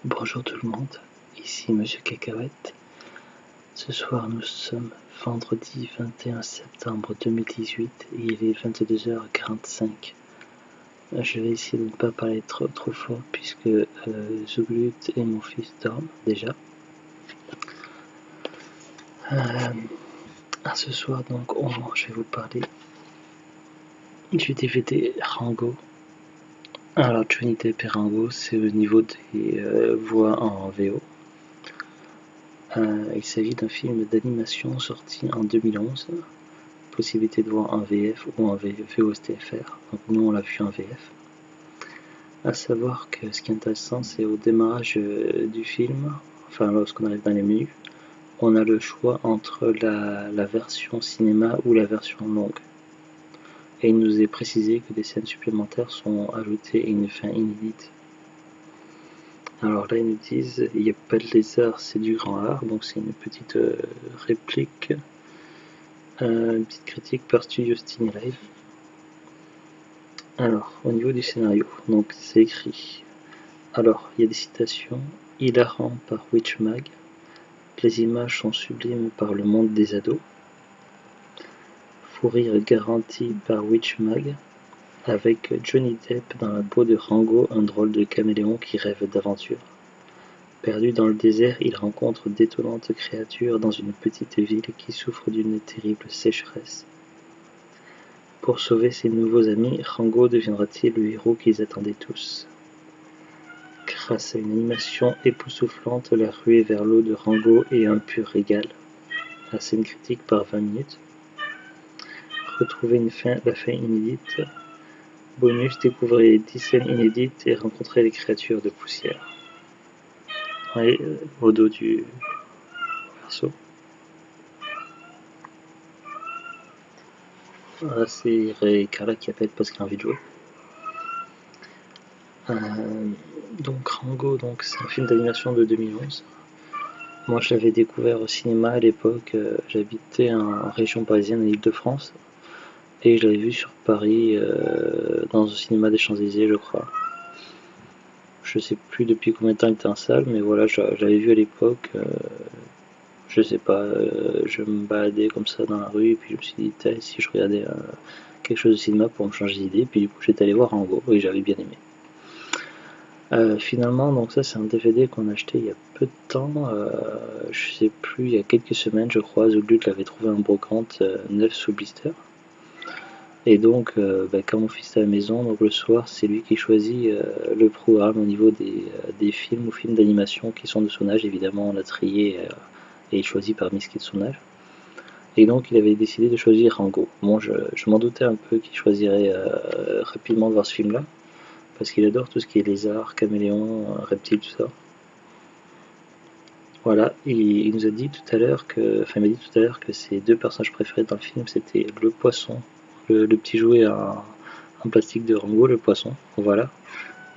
Bonjour tout le monde, ici Monsieur Cacahuète. Ce soir nous sommes vendredi 21 septembre 2018 et il est 22h45. Je vais essayer de ne pas parler trop fort puisque Zuglut et mon fils dorment déjà. Ce soir donc je vais vous parler du DVD Rango. Alors Johnny Depp et Rango, c'est au niveau des voix en VO. Il s'agit d'un film d'animation sorti en 2011, possibilité de voir en VF ou en VOSTFR, donc nous on l'a vu en VF. À savoir que ce qui est intéressant, c'est au démarrage du film, enfin lorsqu'on arrive dans les menus, on a le choix entre la version cinéma ou la version longue. Et il nous est précisé que des scènes supplémentaires sont ajoutées et une fin inédite. Alors là, ils nous disent il n'y a pas de lézard, c'est du grand art, donc c'est une petite réplique, une petite critique par Studio Stiny Live. Alors, au niveau du scénario, donc c'est écrit. Alors, il y a des citations hilarant par Witchmag. Les images sont sublimes par le monde des ados. Fou rire garanti par Witchmag, avec Johnny Depp dans la peau de Rango, un drôle de caméléon qui rêve d'aventure. Perdu dans le désert, il rencontre d'étonnantes créatures dans une petite ville qui souffre d'une terrible sécheresse. Pour sauver ses nouveaux amis, Rango deviendra-t-il le héros qu'ils attendaient tous? Grâce à une animation époustouflante, la ruée vers l'eau de Rango est un pur régal. La scène critique par 20 minutes. Retrouver la fin inédite. Bonus, découvrez 10 scènes inédites et rencontrez les créatures de poussière. Et au dos du perso. Voilà, c'est Carla qui appelle parce qu'elle a envie de jouer. Donc Rango, c'est un film d'animation de 2011. Moi je l'avais découvert au cinéma à l'époque, j'habitais en région parisienne, en Ile-de-France, et je l'avais vu sur Paris, dans un cinéma des Champs-Élysées je crois. Je sais plus depuis combien de temps il était en salle, mais voilà, je l'avais vu à l'époque, je sais pas, je me baladais comme ça dans la rue, et puis je me suis dit, si je regardais quelque chose de cinéma pour me changer d'idée, puis du coup j'étais allé voir Rango, et j'avais bien aimé. Finalement, donc ça c'est un DVD qu'on a acheté il y a peu de temps, je sais plus, il y a quelques semaines je crois, Zuglut l'avait trouvé en brocante, neuf sous blister. Et donc quand mon fils est à la maison, donc le soir c'est lui qui choisit le programme au niveau des films ou films d'animation qui sont de son âge, évidemment on l'a trié et il choisit parmi ce qui est de son âge. Et donc il avait décidé de choisir Rango. Bon, je m'en doutais un peu qu'il choisirait rapidement de voir ce film là, parce qu'il adore tout ce qui est lézard, caméléon, reptile, tout ça. Voilà, il nous a dit tout à l'heure que, enfin il m'a dit tout à l'heure que ses deux personnages préférés dans le film c'était le poisson, le petit jouet en plastique de Rango, le poisson, voilà,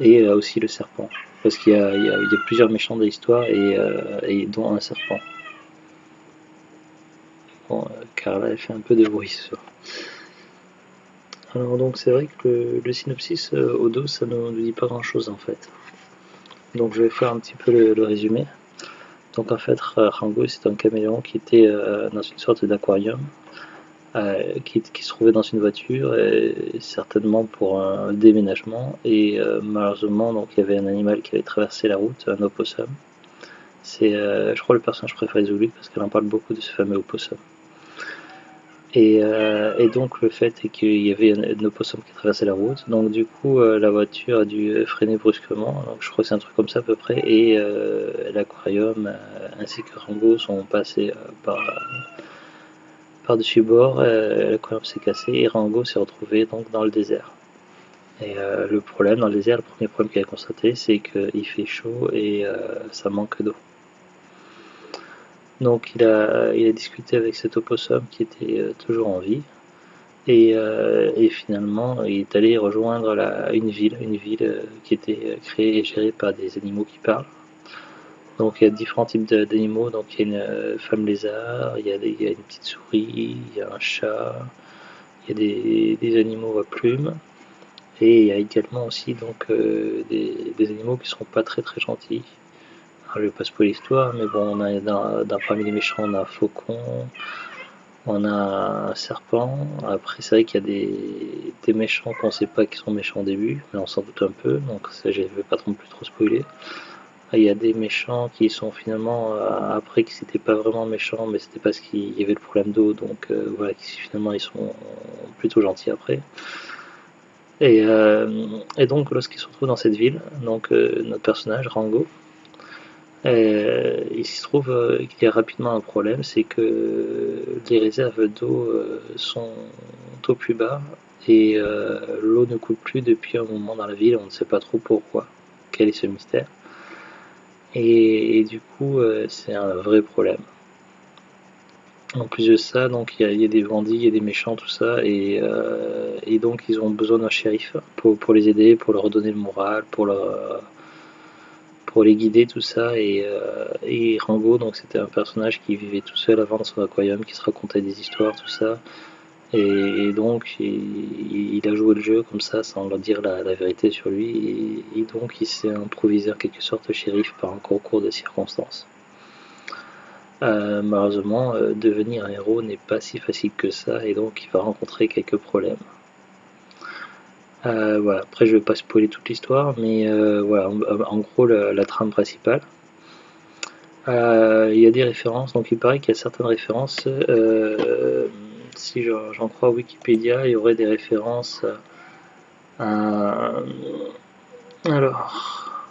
et aussi le serpent, parce qu'il y a plusieurs méchants de l'histoire et dont un serpent. Bon, Carla elle fait un peu de bruit ce soir. Alors donc c'est vrai que le synopsis au dos ça ne nous dit pas grand chose en fait. Donc je vais faire un petit peu le résumé. Donc en fait Rango c'est un caméléon qui était dans une sorte d'aquarium, qui se trouvait dans une voiture, certainement pour un déménagement, et malheureusement donc il y avait un animal qui avait traversé la route, un opossum. C'est je crois le personnage préféré de Zulu parce qu'elle en parle beaucoup de ce fameux opossum. Et donc le fait est qu'il y avait un opossum qui traversait la route, donc du coup la voiture a dû freiner brusquement, donc je crois que c'est un truc comme ça à peu près, et l'aquarium ainsi que Rango sont passés par-dessus bord, l'aquarium s'est cassé et Rango s'est retrouvé donc dans le désert. Et le problème dans le désert, le premier problème qu'il a constaté, c'est qu'il fait chaud et ça manque d'eau. Donc il a discuté avec cet opossum qui était toujours en vie, et finalement il est allé rejoindre une ville qui était créée et gérée par des animaux qui parlent. Donc il y a différents types d'animaux, donc il y a une femme lézard, il y a une petite souris, il y a un chat, il y a des animaux à plumes, et il y a également aussi donc des animaux qui ne sont pas très très gentils. Alors, je vais pas spoiler l'histoire, mais bon, on a parmi les méchants, on a un faucon, on a un serpent. Après, c'est vrai qu'il y a des méchants qu'on sait pas qui sont méchants au début, mais on s'en doute un peu, donc ça, je vais pas trop plus trop spoiler. Il y a des méchants qui sont finalement après qui c'était pas vraiment méchants, mais c'était parce qu'il y avait le problème d'eau, donc voilà, qui finalement ils sont plutôt gentils après. Et, et donc lorsqu'ils se retrouvent dans cette ville, donc notre personnage Rango, il se trouve qu'il y a rapidement un problème, c'est que les réserves d'eau sont au plus bas et l'eau ne coule plus depuis un moment dans la ville, on ne sait pas trop pourquoi, quel est ce mystère. Et du coup, c'est un vrai problème. En plus de ça, donc il y a des bandits, il y a des méchants, tout ça, et donc ils ont besoin d'un shérif pour les aider, pour leur donner le moral, pour les guider, tout ça. Et Rango, donc c'était un personnage qui vivait tout seul avant dans son aquarium, qui se racontait des histoires, tout ça. Et donc il a joué le jeu comme ça, sans leur dire la vérité sur lui, et donc il s'est improvisé en quelque sorte shérif par un concours de circonstances. Malheureusement, devenir un héros n'est pas si facile que ça, et donc il va rencontrer quelques problèmes. Voilà. Après, je vais pas spoiler toute l'histoire, mais voilà, en gros, la trame principale. Il y a des références, donc il paraît qu'il y a certaines références. Si j'en crois Wikipédia, il y aurait des références à, alors,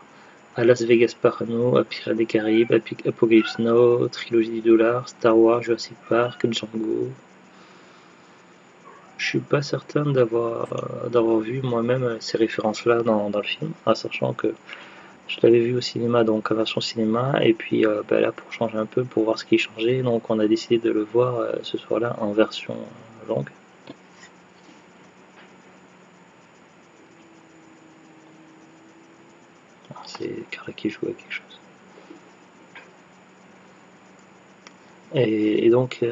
à Las Vegas Parano, à Pirates des Caraïbes, à Apocalypse Now, Trilogie du Dollar, Star Wars, Jurassic Park, Django. Je suis pas certain d'avoir vu moi-même ces références-là dans le film, en sachant que je l'avais vu au cinéma, donc en version cinéma, et puis bah là pour changer un peu, pour voir ce qui changeait, donc on a décidé de le voir ce soir-là en version longue. C'est Kara qui joue à quelque chose. Et donc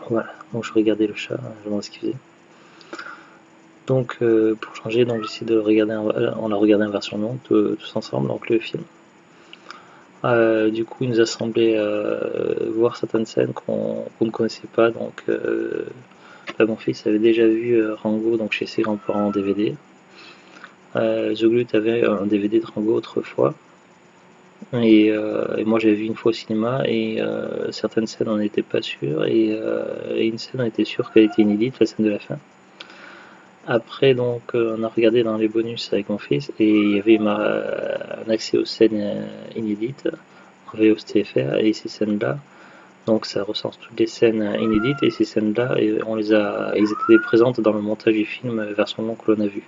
voilà, donc je regardais le chat, je me demandais ce qu'il faisait. Donc pour changer, donc j'essaie de le regarder, on l'a regardé en version longue tous ensemble, donc le film. Du coup, il nous a semblé voir certaines scènes qu'on ne connaissait pas. Donc, mon fils avait déjà vu Rango donc chez ses grands-parents en DVD. Zoglut avait un DVD de Rango autrefois. Et moi, j'avais vu une fois au cinéma. Et certaines scènes, on n'était pas sûr. Et une scène, on était sûr qu'elle était inédite, la scène de la fin. Après, donc, on a regardé dans les bonus avec mon fils. Et il y avait un accès aux scènes inédites en VOSTFR, et ces scènes-là, donc ça recense toutes les scènes inédites, et ces scènes-là, elles étaient présentes dans le montage du film version longue que l'on a vu,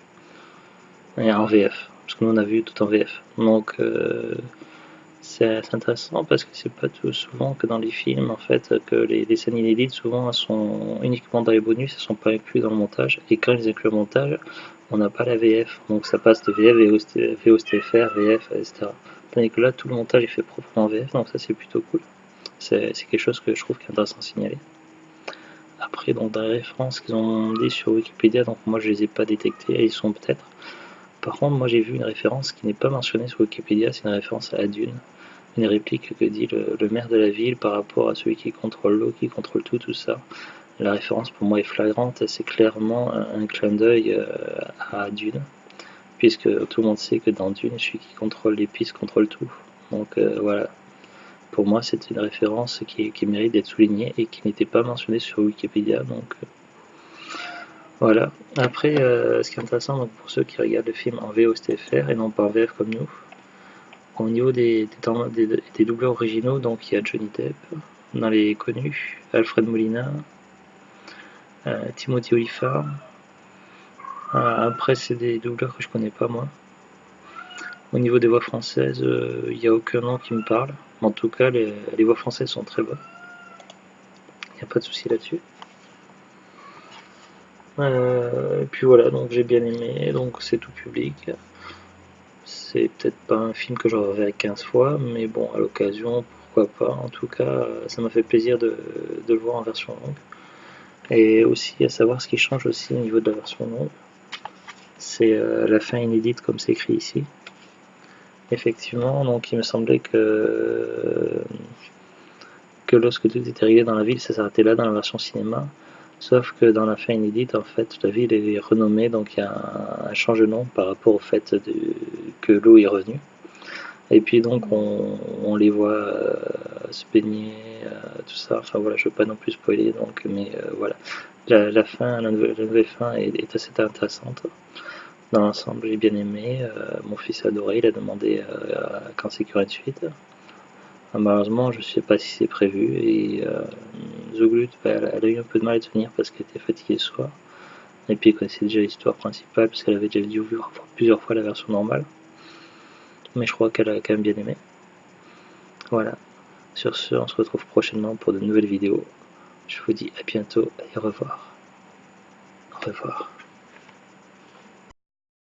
et en VF, parce que nous on a vu tout en VF. Donc c'est intéressant parce que c'est pas tout souvent que dans les films en fait que les scènes inédites souvent elles sont uniquement dans les bonus, elles sont pas incluses dans le montage, et quand ils incluent le montage, on n'a pas la VF, donc ça passe de VF, VOSTFR, VF, etc. Tandis que là tout le montage est fait proprement en VF, donc ça c'est plutôt cool. C'est quelque chose que je trouve qui est intéressant à signaler. Après, donc, dans les références qu'ils ont dit sur Wikipédia, donc moi je les ai pas détectées, ils sont peut-être. Par contre, moi j'ai vu une référence qui n'est pas mentionnée sur Wikipédia, c'est une référence à la Dune, une réplique que dit le maire de la ville par rapport à celui qui contrôle l'eau, qui contrôle tout ça. La référence pour moi est flagrante, c'est clairement un clin d'œil à Dune, puisque tout le monde sait que dans Dune, celui qui contrôle les pistes contrôle tout. Donc voilà, pour moi, c'est une référence qui mérite d'être soulignée et qui n'était pas mentionnée sur Wikipédia. Donc voilà. Après, ce qui est intéressant donc, pour ceux qui regardent le film en VOSTFR et non pas en VF comme nous, au niveau des doubleurs originaux, donc il y a Johnny Depp, dans les connus, Alfred Molina, Timothy Olyphant. Après, c'est des doubleurs que je connais pas moi. Au niveau des voix françaises, il n'y a aucun nom qui me parle. En tout cas, les voix françaises sont très bonnes. Il n'y a pas de souci là-dessus. Et puis voilà, donc j'ai bien aimé, donc c'est tout public. C'est peut-être pas un film que je reverrai 15 fois, mais bon, à l'occasion, pourquoi pas. En tout cas, ça m'a fait plaisir de le voir en version longue. Et aussi, à savoir ce qui change aussi au niveau de la version longue, c'est la fin inédite comme c'est écrit ici. Effectivement, donc il me semblait que lorsque tout était réglé dans la ville, ça s'arrêtait là dans la version cinéma. Sauf que dans la fin inédite, en fait, la ville est renommée, donc il y a un change de nom par rapport au fait que l'eau est revenue. Et puis donc on les voit se baigner, tout ça. Enfin voilà, je veux pas non plus spoiler, donc, mais voilà. La fin, la nouvelle fin est assez intéressante. Dans l'ensemble, j'ai bien aimé. Mon fils a adoré, il a demandé quand c'est qu'il y aura une suite. Malheureusement, je ne sais pas si c'est prévu. Et The Glut, elle a eu un peu de mal à tenir parce qu'elle était fatiguée ce soir. Et puis elle connaissait déjà l'histoire principale parce qu'elle avait déjà dû voir plusieurs fois la version normale. Mais je crois qu'elle a quand même bien aimé. Voilà. Sur ce, on se retrouve prochainement pour de nouvelles vidéos. Je vous dis à bientôt et au revoir. Au revoir.